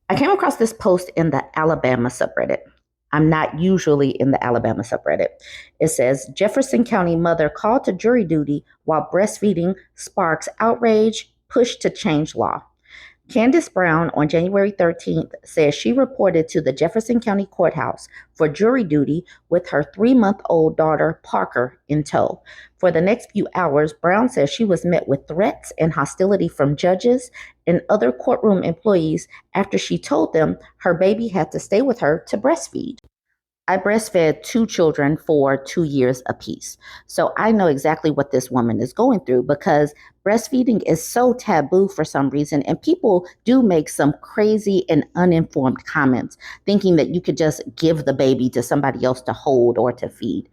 I came across this post in the Alabama subreddit. I'm not usually in the Alabama subreddit. It says Jefferson County mother called to jury duty while breastfeeding sparks outrage, push to change law. Candace Brown on January 13th says she reported to the Jefferson County Courthouse for jury duty with her 3 month old daughter, Parker, in tow. For the next few hours, Brown says she was met with threats and hostility from judges and other courtroom employees after she told them her baby had to stay with her to breastfeed. I breastfed two children for 2 years apiece. So I know exactly what this woman is going through because breastfeeding is so taboo for some reason. And people do make some crazy and uninformed comments, thinking that you could just give the baby to somebody else to hold or to feed.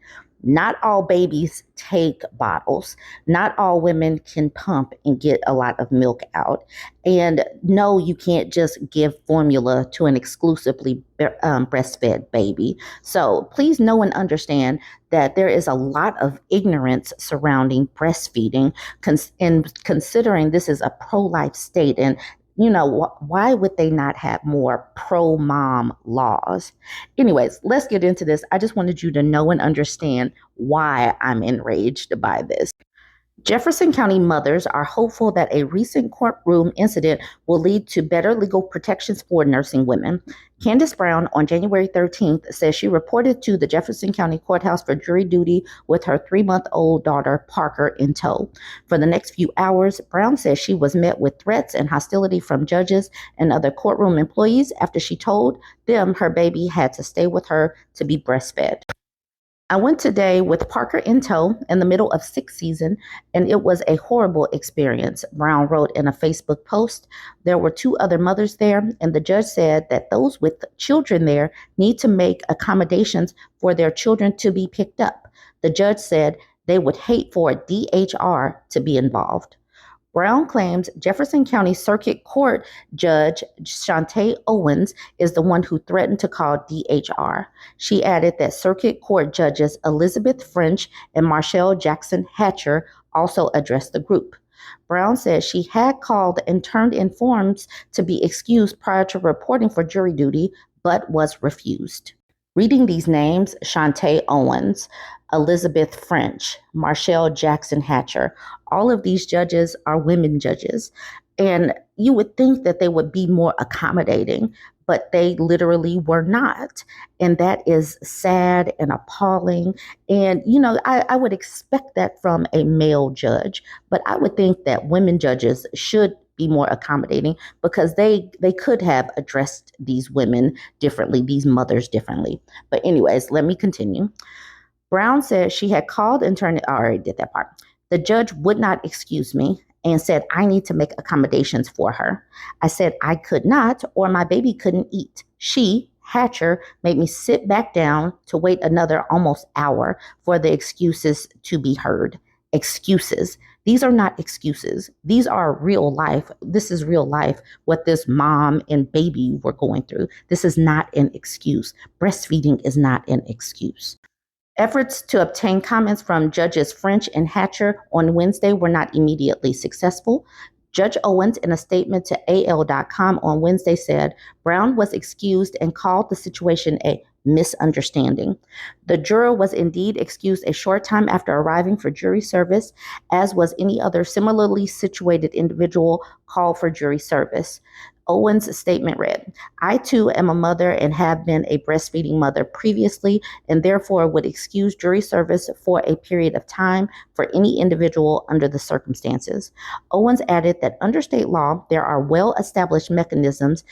Not all babies take bottles. Not all women can pump and get a lot of milk out. And no, you can't just give formula to an exclusively breastfed baby. So please know and understand that there is a lot of ignorance surrounding breastfeeding, and considering this is a pro-life state. And why would they not have more pro-mom laws? Anyways, let's get into this. I just wanted you to know and understand why I'm enraged by this. Jefferson County mothers are hopeful that a recent courtroom incident will lead to better legal protections for nursing women. Candace Brown on January 13th says she reported to the Jefferson County Courthouse for jury duty with her 3 month old daughter, Parker, in tow. For the next few hours, Brown says she was met with threats and hostility from judges and other courtroom employees after she told them her baby had to stay with her to be breastfed. I went today with Parker in tow in the middle of sixth season, and it was a horrible experience, Brown wrote in a Facebook post. There were two other mothers there, and the judge said that those with children there need to make accommodations for their children to be picked up. The judge said they would hate for DHR to be involved. Brown claims Jefferson County Circuit Court Judge Shantae Owens is the one who threatened to call DHR. She added that Circuit Court Judges Elizabeth French and Marshall Jackson Hatcher also addressed the group. Brown says she had called and turned in forms to be excused prior to reporting for jury duty, but was refused. Reading these names, Shantae Owens, Elizabeth French, Marshall Jackson Hatcher, all of these judges are women judges. And you would think that they would be more accommodating, but they literally were not. And that is sad and appalling. And, I would expect that from a male judge, but I would think that women judges should be more accommodating because they could have addressed these women differently, these mothers differently. But anyways, let me continue. Brown said she had called and turned. I already did that part. The judge would not excuse me and said I need to make accommodations for her. I said I could not, or my baby couldn't eat. She, Hatcher, made me sit back down to wait another almost hour for the excuses to be heard. Excuses. These are not excuses. These are real life. This is real life, what this mom and baby were going through. This is not an excuse. Breastfeeding is not an excuse. Efforts to obtain comments from Judges French and Hatcher on Wednesday were not immediately successful. Judge Owens, in a statement to AL.com on Wednesday, said Brown was excused and called the situation a misunderstanding. The juror was indeed excused a short time after arriving for jury service, as was any other similarly situated individual called for jury service. Owens' statement read, I too am a mother and have been a breastfeeding mother previously, and therefore would excuse jury service for a period of time for any individual under the circumstances. Owens added that under state law, there are well-established mechanisms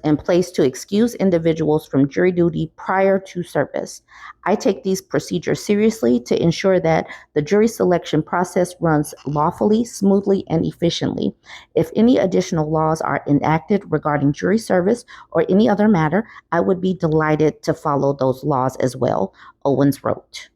in place to excuse individuals from jury duty prior to service. I take these procedures seriously to ensure that the jury selection process runs lawfully, smoothly, and efficiently. If any additional laws are enacted regarding jury service or any other matter, I would be delighted to follow those laws as well, Owens wrote.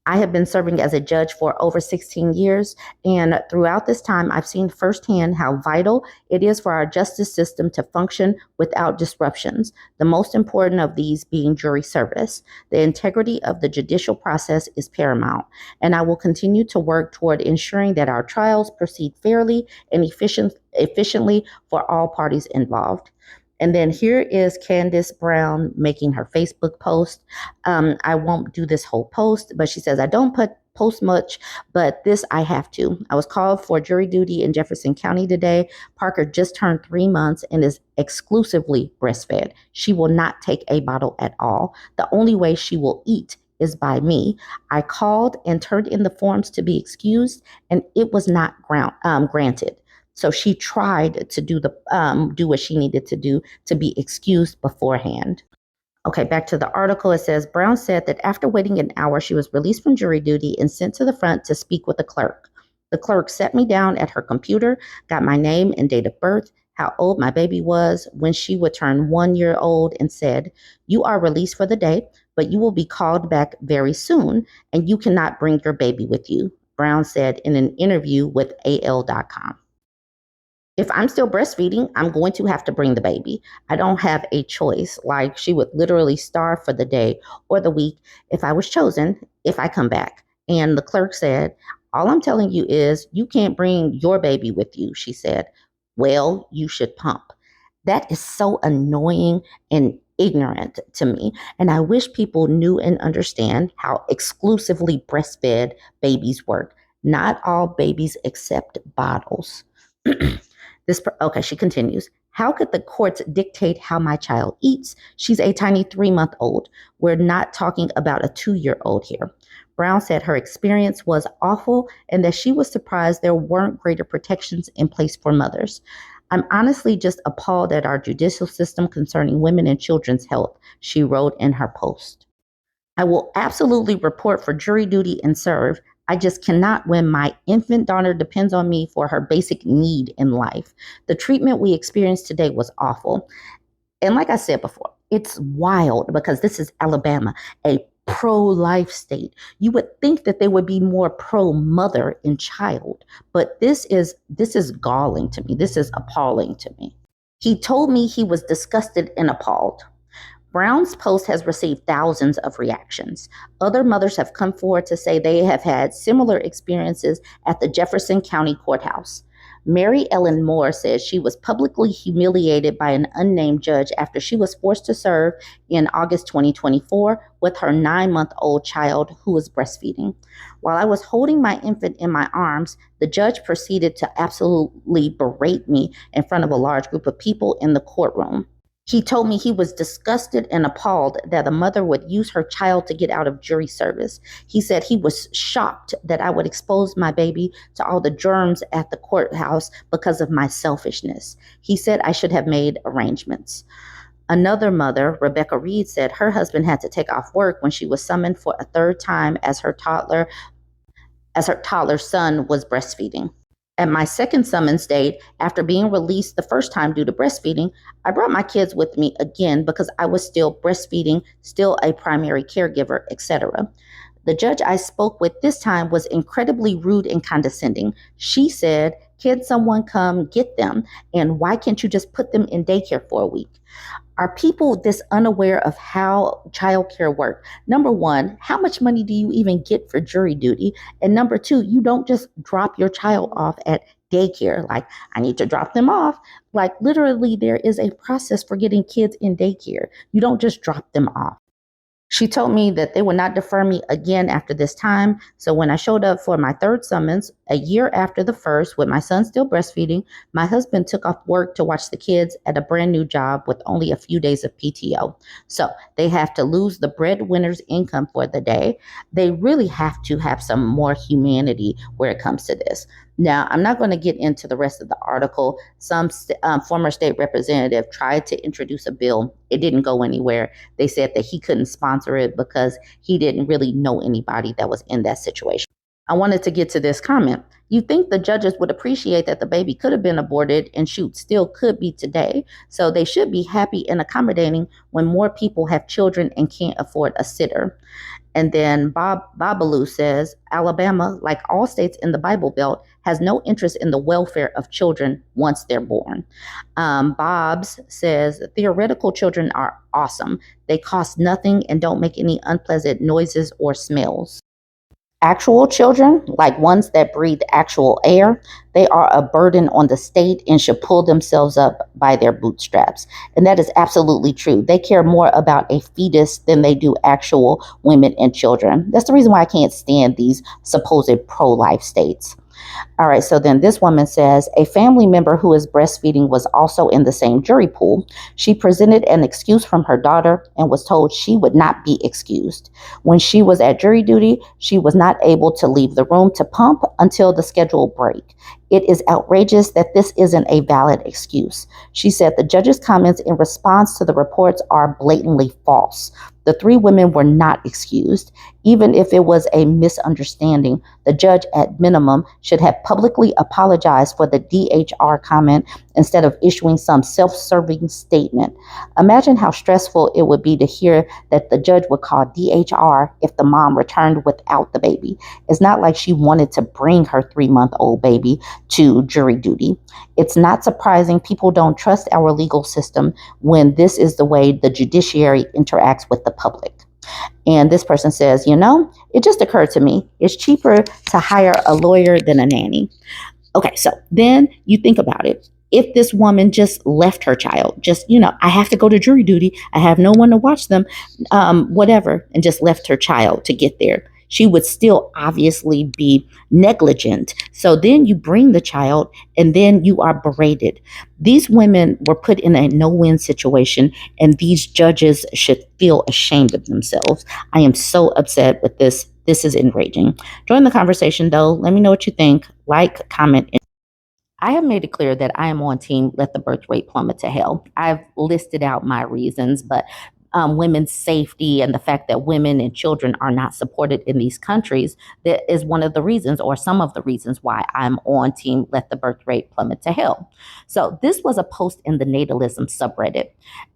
I have been serving as a judge for over 16 years, and throughout this time, I've seen firsthand how vital it is for our justice system to function without disruptions, the most important of these being jury service. The integrity of the judicial process is paramount, and I will continue to work toward ensuring that our trials proceed fairly and efficiently for all parties involved. And then here is Candace Brown making her Facebook post. I won't do this whole post, but she says, I don't post much, but this I have to. I was called for jury duty in Jefferson County today. Parker just turned 3 months and is exclusively breastfed. She will not take a bottle at all. The only way she will eat is by me. I called and turned in the forms to be excused, and it was not granted. So she tried to do what she needed to do to be excused beforehand. Okay, back to the article. It says Brown said that after waiting an hour, she was released from jury duty and sent to the front to speak with the clerk. The clerk sat me down at her computer, got my name and date of birth, how old my baby was, when she would turn 1 year old, and said, "You are released for the day, but you will be called back very soon, and you cannot bring your baby with you," Brown said in an interview with AL.com. If I'm still breastfeeding, I'm going to have to bring the baby. I don't have a choice. Like, she would literally starve for the day or the week if I was chosen, if I come back. And the clerk said, all I'm telling you is you can't bring your baby with you, she said. Well, you should pump. That is so annoying and ignorant to me. And I wish people knew and understand how exclusively breastfed babies work. Not all babies accept bottles. She continues. How could the courts dictate how my child eats? She's a tiny 3-month-old. We're not talking about a 2-year-old here. Brown said her experience was awful and that she was surprised there weren't greater protections in place for mothers. I'm honestly just appalled at our judicial system concerning women and children's health, she wrote in her post. I will absolutely report for jury duty and serve. I just cannot when my infant daughter depends on me for her basic need in life. The treatment we experienced today was awful. And like I said before, it's wild because this is Alabama, a pro-life state. You would think that they would be more pro-mother and child, but this is galling to me. This is appalling to me. He told me he was disgusted and appalled. Brown's post has received thousands of reactions. Other mothers have come forward to say they have had similar experiences at the Jefferson County Courthouse. Mary Ellen Moore says she was publicly humiliated by an unnamed judge after she was forced to serve in August 2024 with her 9-month-old child who was breastfeeding. While I was holding my infant in my arms, the judge proceeded to absolutely berate me in front of a large group of people in the courtroom. He told me he was disgusted and appalled that a mother would use her child to get out of jury service. He said he was shocked that I would expose my baby to all the germs at the courthouse because of my selfishness. He said I should have made arrangements. Another mother, Rebecca Reed, said her husband had to take off work when she was summoned for a third time as her toddler son was breastfeeding. At my second summons date, after being released the first time due to breastfeeding, I brought my kids with me again because I was still breastfeeding, still a primary caregiver, etc. The judge I spoke with this time was incredibly rude and condescending. She said, "Can someone come get them? And why can't you just put them in daycare for a week?" Are people this unaware of how childcare works? Number one, how much money do you even get for jury duty? And number two, you don't just drop your child off at daycare. Like, I need to drop them off. Like, literally, there is a process for getting kids in daycare. You don't just drop them off. She told me that they would not defer me again after this time. So when I showed up for my third summons, a year after the first, with my son still breastfeeding, my husband took off work to watch the kids at a brand new job with only a few days of PTO. So they have to lose the breadwinner's income for the day. They really have to have some more humanity where it comes to this. Now, I'm not going to get into the rest of the article. Some former state representative tried to introduce a bill. It didn't go anywhere. They said that he couldn't sponsor it because he didn't really know anybody that was in that situation. I wanted to get to this comment. You think the judges would appreciate that the baby could have been aborted and still could be today. So they should be happy and accommodating when more people have children and can't afford a sitter. And then Bob Babalu says Alabama, like all states in the Bible Belt, has no interest in the welfare of children once they're born. Bob's says theoretical children are awesome. They cost nothing and don't make any unpleasant noises or smells. Actual children, like ones that breathe actual air, they are a burden on the state and should pull themselves up by their bootstraps. And that is absolutely true. They care more about a fetus than they do actual women and children. That's the reason why I can't stand these supposed pro-life states. All right, so then this woman says a family member who is breastfeeding was also in the same jury pool. She presented an excuse from her daughter and was told she would not be excused. When she was at jury duty, she was not able to leave the room to pump until the scheduled break. It is outrageous that this isn't a valid excuse. She said the judge's comments in response to the reports are blatantly false. The three women were not excused. Even if it was a misunderstanding, the judge at minimum should have publicly apologized for the DHR comment instead of issuing some self-serving statement. Imagine how stressful it would be to hear that the judge would call DHR if the mom returned without the baby. It's not like she wanted to bring her 3-month-old baby to jury duty. It's not surprising people don't trust our legal system when this is the way the judiciary interacts with the public. And this person says, it just occurred to me, it's cheaper to hire a lawyer than a nanny. Okay, so then you think about it. If this woman just left her child, I have to go to jury duty, I have no one to watch them, whatever, and just left her child to get there, she would still obviously be negligent. So then you bring the child and then you are berated. These women were put in a no-win situation, and these judges should feel ashamed of themselves. I am so upset with this. This is enraging. Join the conversation, though. Let me know what you think. Like, comment. I have made it clear that I am on team let the birth rate plummet to hell. I've listed out my reasons, but women's safety and the fact that women and children are not supported in these countries, that is one of the reasons, or some of the reasons, why I'm on team let the birth rate plummet to hell. So this was a post in the natalism subreddit.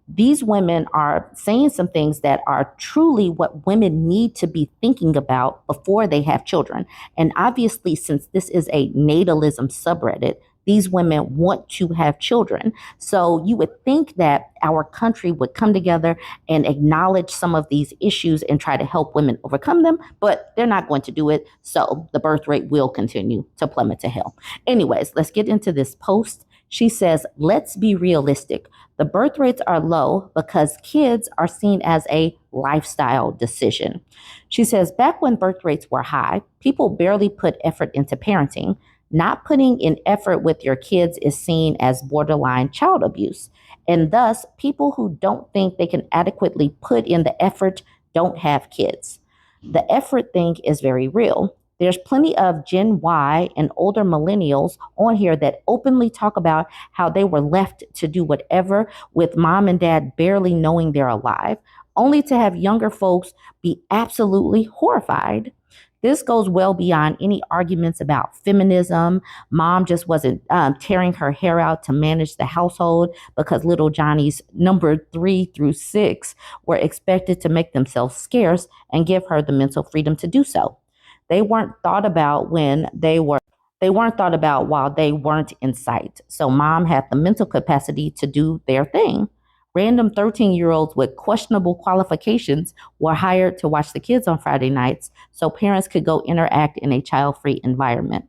These women are saying some things that are truly what women need to be thinking about before they have children. And obviously, since this is a natalism subreddit, these women want to have children. So you would think that our country would come together and acknowledge some of these issues and try to help women overcome them, but they're not going to do it. So the birth rate will continue to plummet to hell. Anyways, let's get into this post. She says, let's be realistic. The birth rates are low because kids are seen as a lifestyle decision. She says, back when birth rates were high, people barely put effort into parenting. Not putting in effort with your kids is seen as borderline child abuse. And thus, people who don't think they can adequately put in the effort don't have kids. The effort thing is very real. There's plenty of Gen Y and older millennials on here that openly talk about how they were left to do whatever with mom and dad barely knowing they're alive, only to have younger folks be absolutely horrified. This goes well beyond any arguments about feminism. Mom just wasn't tearing her hair out to manage the household because little Johnny's number 3 through 6 were expected to make themselves scarce and give her the mental freedom to do so. They weren't thought about while they weren't in sight. So mom had the mental capacity to do their thing. Random 13-year-olds with questionable qualifications were hired to watch the kids on Friday nights so parents could go interact in a child-free environment.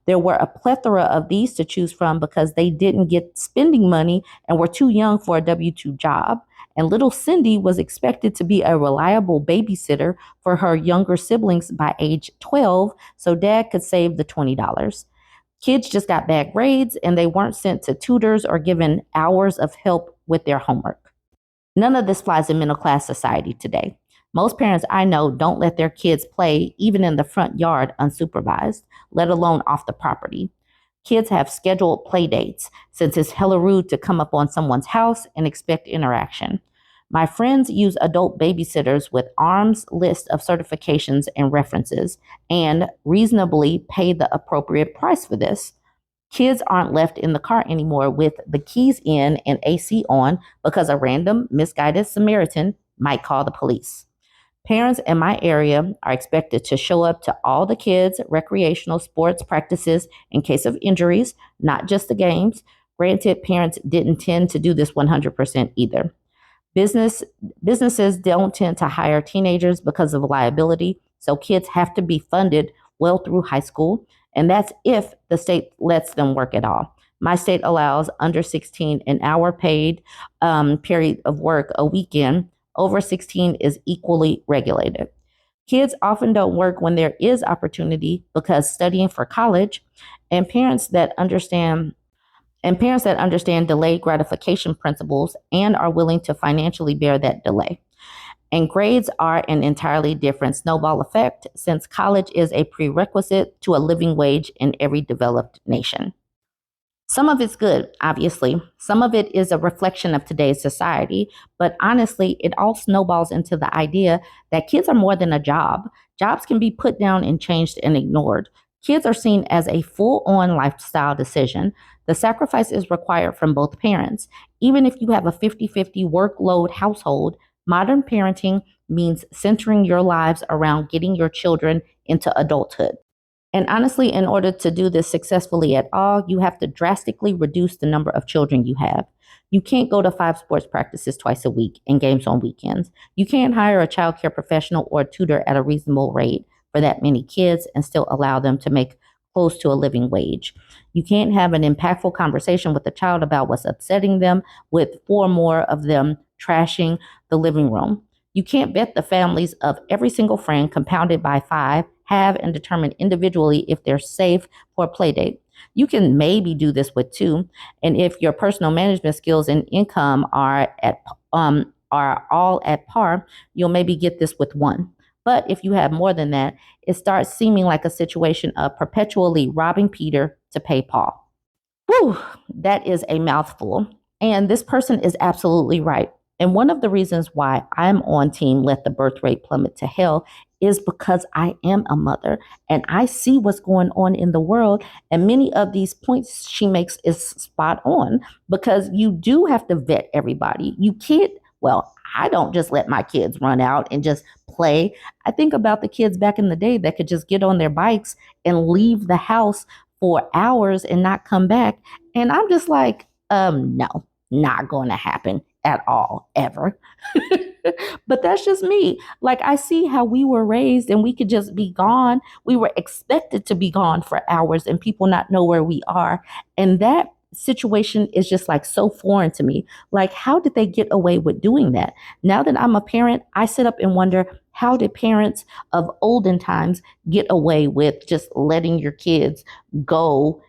There were a plethora of these to choose from because they didn't get spending money and were too young for a W-2 job. And little Cindy was expected to be a reliable babysitter for her younger siblings by age 12 so dad could save the $20. Kids just got bad grades and they weren't sent to tutors or given hours of help with their homework. None of this flies in middle class society today. Most parents I know don't let their kids play even in the front yard unsupervised, let alone off the property. Kids have scheduled play dates since it's hella rude to come up on someone's house and expect interaction. My friends use adult babysitters with arm's list of certifications and references and reasonably pay the appropriate price for this. Kids aren't left in the car anymore with the keys in and AC on because a random misguided Samaritan might call the police. Parents in my area are expected to show up to all the kids' recreational sports practices in case of injuries, not just the games. Granted, parents didn't tend to do this 100% either. Business Businesses don't tend to hire teenagers because of liability, so kids have to be funded well through high school, and that's if the state lets them work at all. My state allows under 16 an hour paid period of work a weekend. Over 16 is equally regulated. Kids often don't work when there is opportunity because studying for college, and parents that understand delayed gratification principles and are willing to financially bear that delay. And grades are an entirely different snowball effect since college is a prerequisite to a living wage in every developed nation. Some of it's good, obviously. Some of it is a reflection of today's society. But honestly, it all snowballs into the idea that kids are more than a job. Jobs can be put down and changed and ignored. Kids are seen as a full on lifestyle decision. The sacrifice is required from both parents. Even if you have a 50-50 workload household, modern parenting means centering your lives around getting your children into adulthood. And honestly, in order to do this successfully at all, you have to drastically reduce the number of children you have. You can't go to 5 sports practices twice a week and games on weekends. You can't hire a child care professional or a tutor at a reasonable rate for that many kids and still allow them to make close to a living wage. You can't have an impactful conversation with the child about what's upsetting them with 4 more of them trashing the living room. You can't vet the families of every single friend compounded by 5, have and determine individually if they're safe for a play date. You can maybe do this with 2, and if your personal management skills and income are all at par, you'll maybe get this with 1. But if you have more than that, it starts seeming like a situation of perpetually robbing Peter to pay Paul. Whew, that is a mouthful. And this person is absolutely right. And one of the reasons why I'm on team Let the Birth Rate Plummet to Hell is because I am a mother and I see what's going on in the world. And many of these points she makes is spot on because you do have to vet everybody. You can't, well, I don't just let my kids run out and just play. I think about the kids back in the day that could just get on their bikes and leave the house for hours and not come back. And I'm just like, no, not going to happen at all, ever. But that's just me. Like, I see how we were raised and we could just be gone. We were expected to be gone for hours and people not know where we are. And that situation is just like so foreign to me. Like, how did they get away with doing that? Now that I'm a parent, I sit up and wonder, how did parents of olden times get away with just letting your kids go?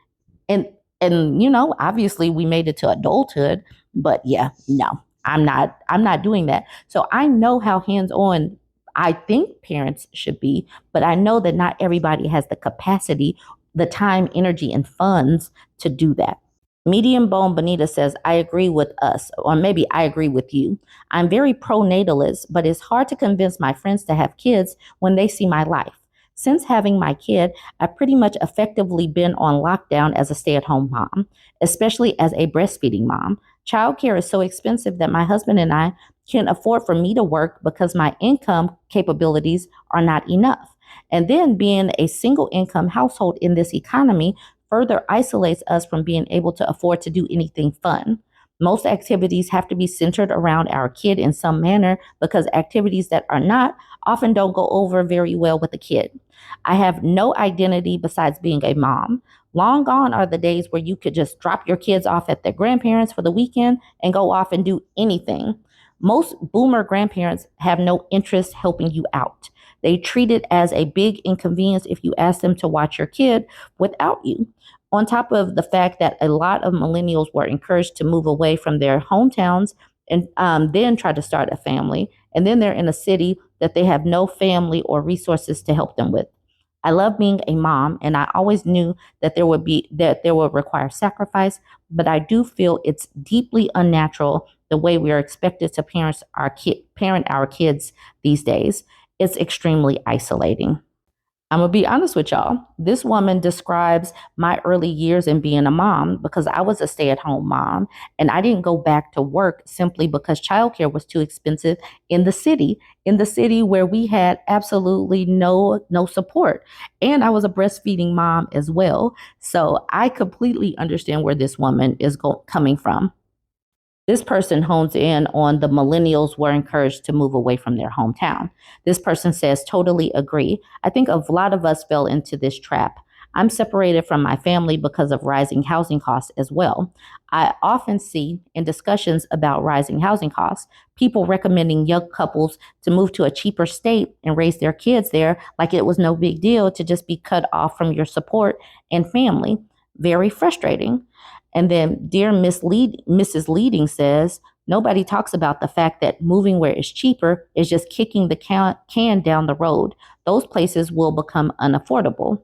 And obviously we made it to adulthood, but yeah, no. I'm not doing that. So I know how hands-on I think parents should be, but I know that not everybody has the capacity, the time, energy, and funds to do that. Medium Bone Bonita says, I agree with us, or maybe I agree with you. I'm very pro-natalist, but it's hard to convince my friends to have kids when they see my life. Since having my kid, I've pretty much effectively been on lockdown as a stay-at-home mom, especially as a breastfeeding mom. Childcare is so expensive that my husband and I can't afford for me to work because my income capabilities are not enough. And then being a single income household in this economy further isolates us from being able to afford to do anything fun. Most activities have to be centered around our kid in some manner because activities that are not often don't go over very well with the kid. I have no identity besides being a mom. Long gone are the days where you could just drop your kids off at their grandparents for the weekend and go off and do anything. Most boomer grandparents have no interest helping you out. They treat it as a big inconvenience if you ask them to watch your kid without you. On top of the fact that a lot of millennials were encouraged to move away from their hometowns and then try to start a family. And then they're in a city that they have no family or resources to help them with. I love being a mom, and I always knew that there would require sacrifice, but I do feel it's deeply unnatural the way we are expected to parent our kids these days. It's extremely isolating. I'm going to be honest with y'all. This woman describes my early years in being a mom because I was a stay at home mom and I didn't go back to work simply because childcare was too expensive in the city where we had absolutely no support. And I was a breastfeeding mom as well. So I completely understand where this woman is coming from. This person hones in on the millennials were encouraged to move away from their hometown. This person says, totally agree. I think a lot of us fell into this trap. I'm separated from my family because of rising housing costs as well. I often see in discussions about rising housing costs, people recommending young couples to move to a cheaper state and raise their kids there like it was no big deal to just be cut off from your support and family. Very frustrating. And then Dear Mrs. Leading says, nobody talks about the fact that moving where it's cheaper is just kicking the can down the road. Those places will become unaffordable.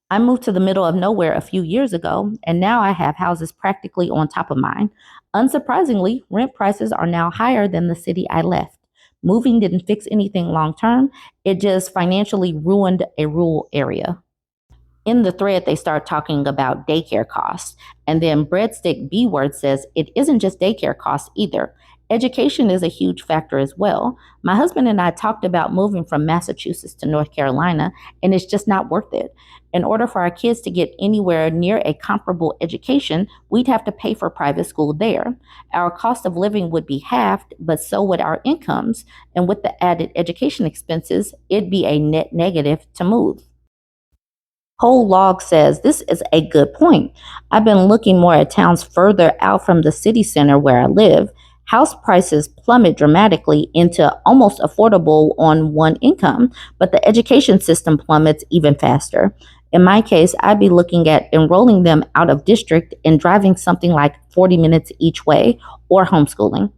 I moved to the middle of nowhere a few years ago, and now I have houses practically on top of mine. Unsurprisingly, rent prices are now higher than the city I left. Moving didn't fix anything long term, it just financially ruined a rural area. In the thread, they start talking about daycare costs. And then Breadstick B Word says it isn't just daycare costs either. Education is a huge factor as well. My husband and I talked about moving from Massachusetts to North Carolina, and it's just not worth it. In order for our kids to get anywhere near a comparable education, we'd have to pay for private school there. Our cost of living would be halved, but so would our incomes. And with the added education expenses, it'd be a net negative to move. Whole Log says, this is a good point. I've been looking more at towns further out from the city center where I live. House prices plummet dramatically into almost affordable on one income, but the education system plummets even faster. In my case, I'd be looking at enrolling them out of district and driving something like 40 minutes each way or homeschooling.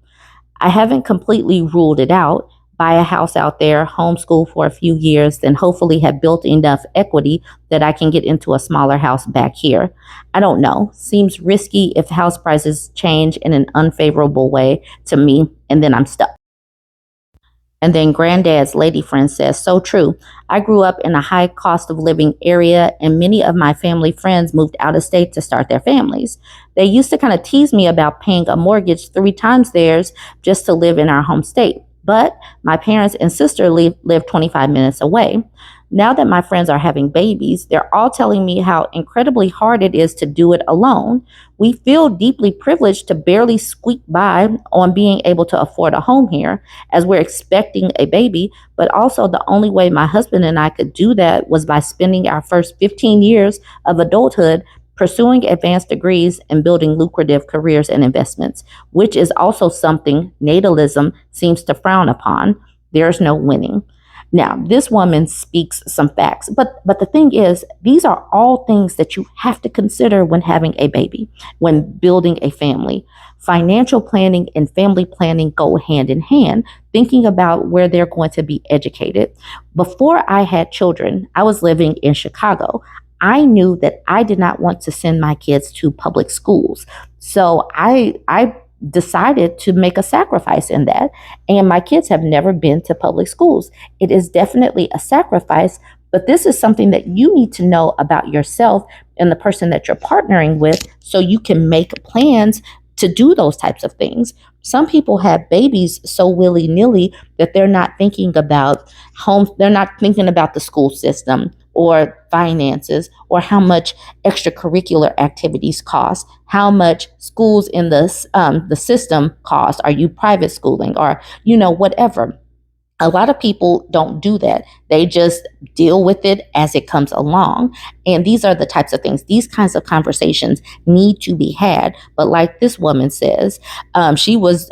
I haven't completely ruled it out. Buy a house out there, homeschool for a few years, then hopefully have built enough equity that I can get into a smaller house back here. I don't know. Seems risky if house prices change in an unfavorable way to me, and then I'm stuck. And then Granddad's lady friend says, so true. I grew up in a high cost of living area, and many of my family friends moved out of state to start their families. They used to kind of tease me about paying a mortgage 3 times theirs just to live in our home state. But my parents and sister live 25 minutes away. Now that my friends are having babies, they're all telling me how incredibly hard it is to do it alone. We feel deeply privileged to barely squeak by on being able to afford a home here as we're expecting a baby, but also the only way my husband and I could do that was by spending our first 15 years of adulthood pursuing advanced degrees and building lucrative careers and investments, which is also something natalism seems to frown upon. There's no winning. Now, this woman speaks some facts, but the thing is, these are all things that you have to consider when having a baby, when building a family. Financial planning and family planning go hand in hand, thinking about where they're going to be educated. Before I had children, I was living in Chicago. I knew that I did not want to send my kids to public schools. So I decided to make a sacrifice in that. And my kids have never been to public schools. It is definitely a sacrifice, but this is something that you need to know about yourself and the person that you're partnering with so you can make plans to do those types of things. Some people have babies so willy-nilly that they're not thinking about they're not thinking about the school system or finances or how much extracurricular activities cost, how much schools in the system cost. Are you private schooling or whatever? A lot of people don't do that. They just deal with it as it comes along. And these are the types of things, these kinds of conversations need to be had. But like this woman says, she was,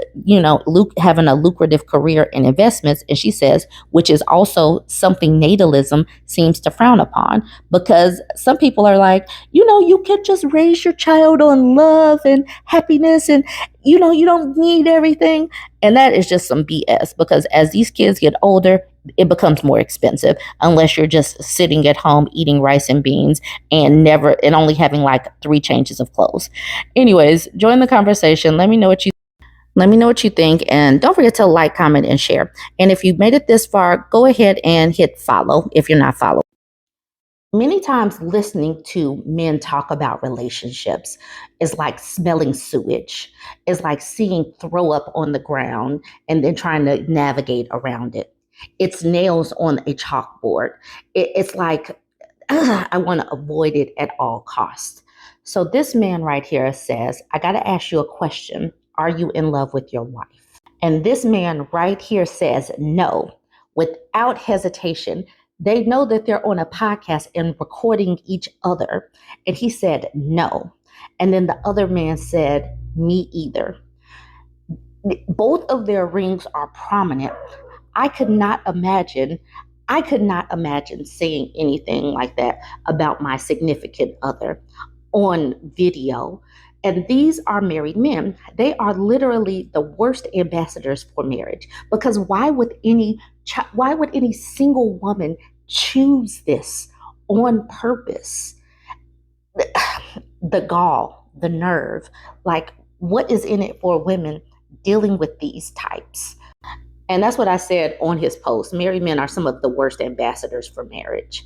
having a lucrative career in investments. And she says, which is also something natalism seems to frown upon, because some people are like, you can just raise your child on love and happiness and, you don't need everything. And that is just some BS, because as these kids get older, it becomes more expensive unless you're just sitting at home eating rice and beans and only having like 3 changes of clothes. Anyways, join the conversation. Let me know what you think, and don't forget to like, comment, and share. And if you made it this far, go ahead and hit follow if you're not following. Many times listening to men talk about relationships is like smelling sewage. It's like seeing throw up on the ground and then trying to navigate around it. It's nails on a chalkboard. It's like, I want to avoid it at all costs. So this man right here says, I got to ask you a question. Are you in love with your wife? And this man right here says no, without hesitation. They know that they're on a podcast and recording each other. And he said no. And then the other man said, me either. Both of their rings are prominent. I could not imagine. I could not imagine saying anything like that about my significant other on video. And these are married men. They are literally the worst ambassadors for marriage, because why would any single woman choose this on purpose? The gall, the nerve, like what is in it for women dealing with these types? And that's what I said on his post. Married men are some of the worst ambassadors for marriage.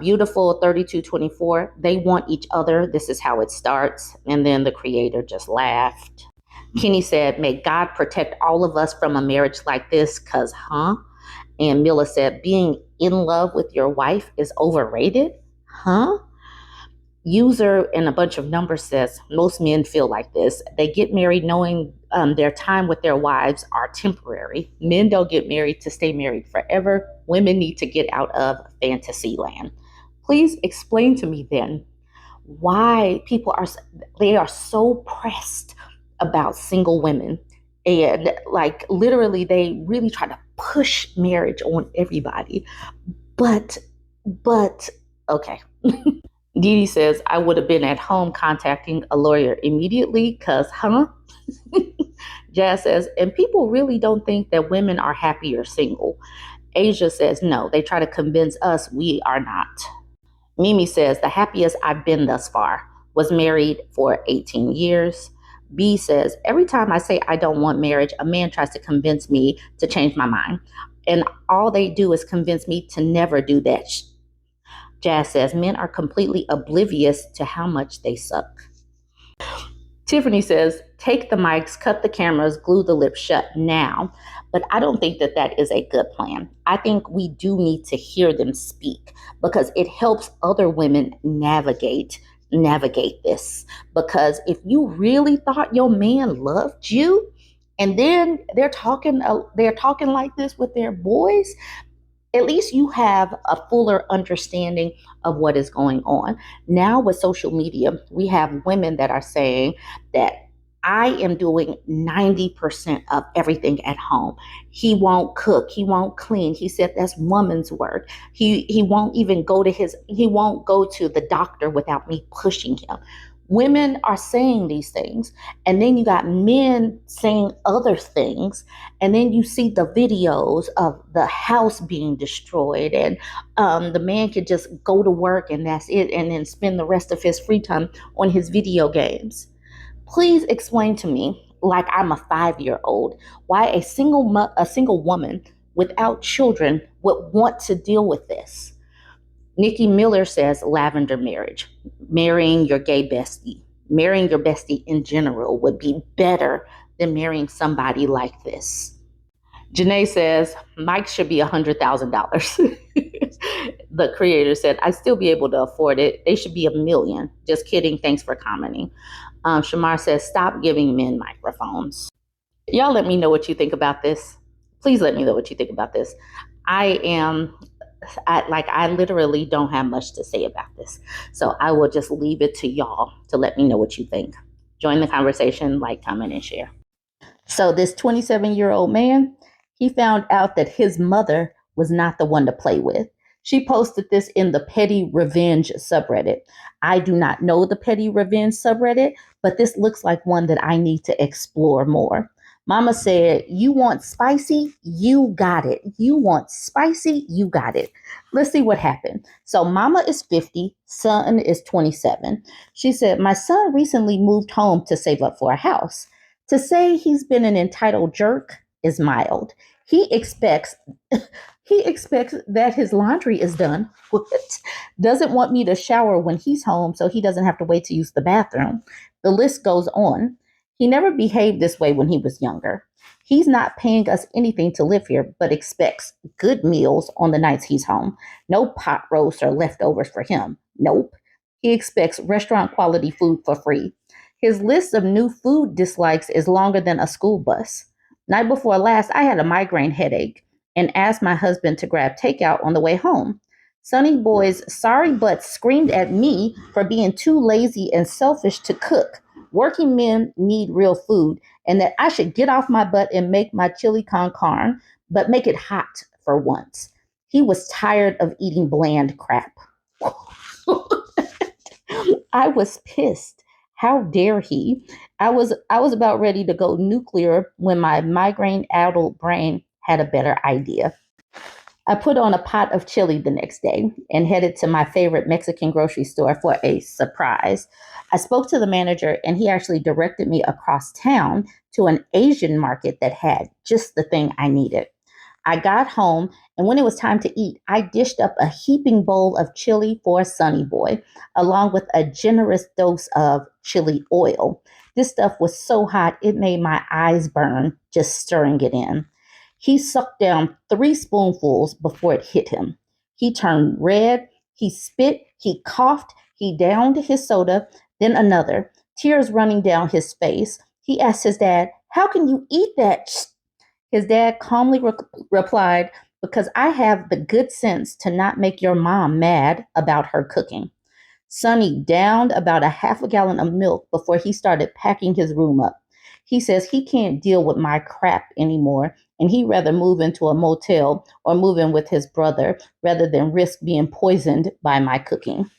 Beautiful 3224, they want each other. This is how it starts. And then the creator just laughed. Kenny said, may God protect all of us from a marriage like this, because, huh? And Mila said, being in love with your wife is overrated, huh? User and a bunch of numbers says, most men feel like this. They get married knowing their time with their wives are temporary. Men don't get married to stay married forever. Women need to get out of fantasy land. Please explain to me then why they are so pressed about single women. And like literally they really try to push marriage on everybody. But okay. Dee Dee says, I would have been at home contacting a lawyer immediately because, huh? Jazz says, and people really don't think that women are happier single. Asia says, no, they try to convince us we are not. Mimi says, the happiest I've been thus far. Was married for 18 years. B says, every time I say I don't want marriage, a man tries to convince me to change my mind. And all they do is convince me to never do that. Jazz says, men are completely oblivious to how much they suck. Tiffany says, take the mics, cut the cameras, glue the lips shut now. But I don't think that that is a good plan. I think we do need to hear them speak because it helps other women navigate this. Because if you really thought your man loved you and then they're talking like this with their boys, at least you have a fuller understanding of what is going on. Now with social media, we have women that are saying that I am doing 90% of everything at home. He won't cook. He won't clean. He said that's woman's work. He won't even go to the doctor without me pushing him. Women are saying these things, and then you got men saying other things, and then you see the videos of the house being destroyed, and the man could just go to work and that's it, and then spend the rest of his free time on his video games. Please explain to me, like I'm a 5-year-old, why a single woman without children would want to deal with this. Nikki Miller says lavender marriage, marrying your gay bestie, marrying your bestie in general would be better than marrying somebody like this. Janae says Mike should be $100,000. The creator said, I'd still be able to afford it. They should be $1 million. Just kidding. Thanks for commenting. Shamar says, stop giving men microphones. Y'all let me know what you think about this. Please let me know what you think about this. I literally don't have much to say about this. So I will just leave it to y'all to let me know what you think. Join the conversation, like, comment, and share. So this 27-year-old man, he found out that his mother was not the one to play with. She posted this in the Petty Revenge subreddit. I do not know the Petty Revenge subreddit, but this looks like one that I need to explore more. Mama said, you want spicy? You got it. You want spicy? You got it. Let's see what happened. So mama is 50, son is 27. She said, my son recently moved home to save up for a house. To say he's been an entitled jerk, is mild. He expects he expects that his laundry is done. What? Doesn't want me to shower when he's home so he doesn't have to wait to use the bathroom. The list goes on. He never behaved this way when he was younger. He's not paying us anything to live here, but expects good meals on the nights he's home. No pot roast or leftovers for him. Nope. He expects restaurant quality food for free. His list of new food dislikes is longer than a school bus. Night before last, I had a migraine headache and asked my husband to grab takeout on the way home. Sonny Boy's sorry butt screamed at me for being too lazy and selfish to cook. Working men need real food, and that I should get off my butt and make my chili con carne, but make it hot for once. He was tired of eating bland crap. I was pissed. How dare he? I was about ready to go nuclear when my migraine-addled brain had a better idea. I put on a pot of chili the next day and headed to my favorite Mexican grocery store for a surprise. I spoke to the manager and he actually directed me across town to an Asian market that had just the thing I needed. I got home, and when it was time to eat, I dished up a heaping bowl of chili for Sonny Boy, along with a generous dose of chili oil. This stuff was so hot, it made my eyes burn just stirring it in. He sucked down 3 spoonfuls before it hit him. He turned red, he spit, he coughed, he downed his soda, then another, tears running down his face. He asked his dad, "How can you eat that?" His dad calmly replied, "Because I have the good sense to not make your mom mad about her cooking." Sonny downed about a half a gallon of milk before he started packing his room up. He says he can't deal with my crap anymore, and he'd rather move into a motel or move in with his brother rather than risk being poisoned by my cooking.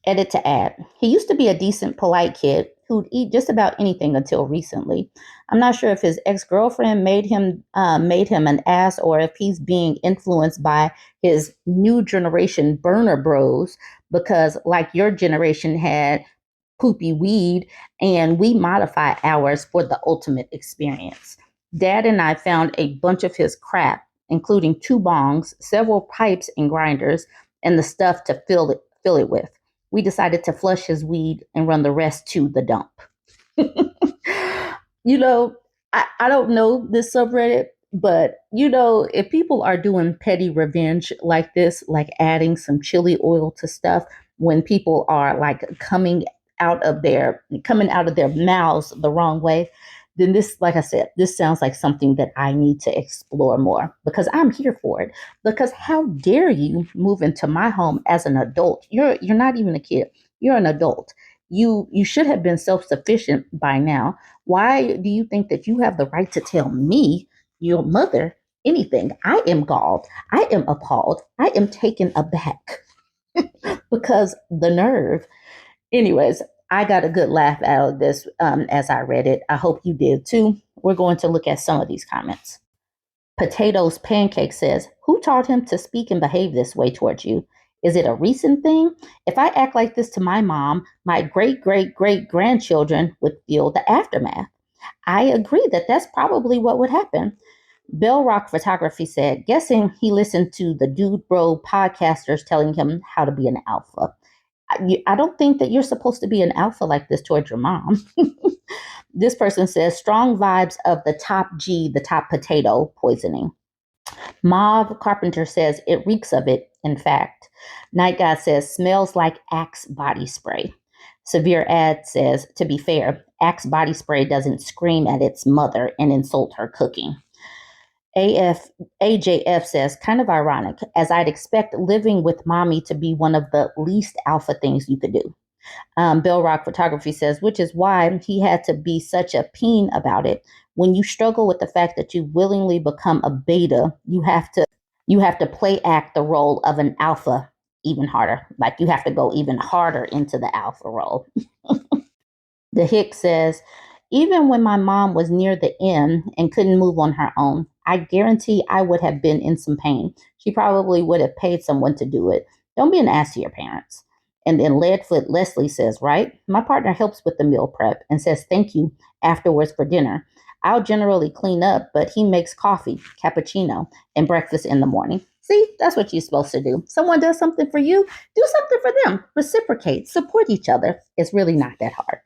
Edit to add. He used to be a decent, polite kid who'd eat just about anything until recently. I'm not sure if his ex-girlfriend made him an ass or if he's being influenced by his new generation burner bros because, like your generation had poopy weed, and we modify ours for the ultimate experience. Dad and I found a bunch of his crap, including 2 bongs, several pipes and grinders, and the stuff to fill it with. We decided to flush his weed and run the rest to the dump. you know, I don't know this subreddit, but if people are doing petty revenge like this, like adding some chili oil to stuff when people are like coming out of their mouths the wrong way, then this, like I said, this sounds like something that I need to explore more because I'm here for it. Because how dare you move into my home as an adult? You're not even a kid. You're an adult. You should have been self-sufficient by now. Why do you think that you have the right to tell me, your mother, anything? I am galled. I am appalled. I am taken aback because the nerve. Anyways, I got a good laugh out of this as I read it. I hope you did too. We're going to look at some of these comments. Potatoes Pancake says, "Who taught him to speak and behave this way towards you? Is it a recent thing? If I act like this to my mom, my great great great grandchildren would feel the aftermath." I agree that that's probably what would happen. Bell Rock Photography said, "Guessing he listened to the Dude Bro podcasters telling him how to be an alpha." I don't think that you're supposed to be an alpha like this towards your mom. This person says, "Strong vibes of the top G, the top potato poisoning." Mauve Carpenter says, "It reeks of it, in fact." Night God says, "Smells like Axe body spray." Severe Ad says, "To be fair, Axe body spray doesn't scream at its mother and insult her cooking." AJF says, "Kind of ironic, as I'd expect living with mommy to be one of the least alpha things you could do." Bill Rock Photography says, "Which is why he had to be such a peen about it. When you struggle with the fact that you willingly become a beta, you have to play act the role of an alpha even harder. Like you have to go even harder into the alpha role." The Hick says, "Even when my mom was near the end and couldn't move on her own, I guarantee I would have been in some pain. She probably would have paid someone to do it. Don't be an ass to your parents." And then Leadfoot Leslie says, right? My partner helps with the meal prep and says thank you afterwards for dinner. I'll generally clean up, but he makes coffee, cappuccino, and breakfast in the morning. See, that's what you're supposed to do. Someone does something for you, do something for them. Reciprocate, support each other. It's really not that hard.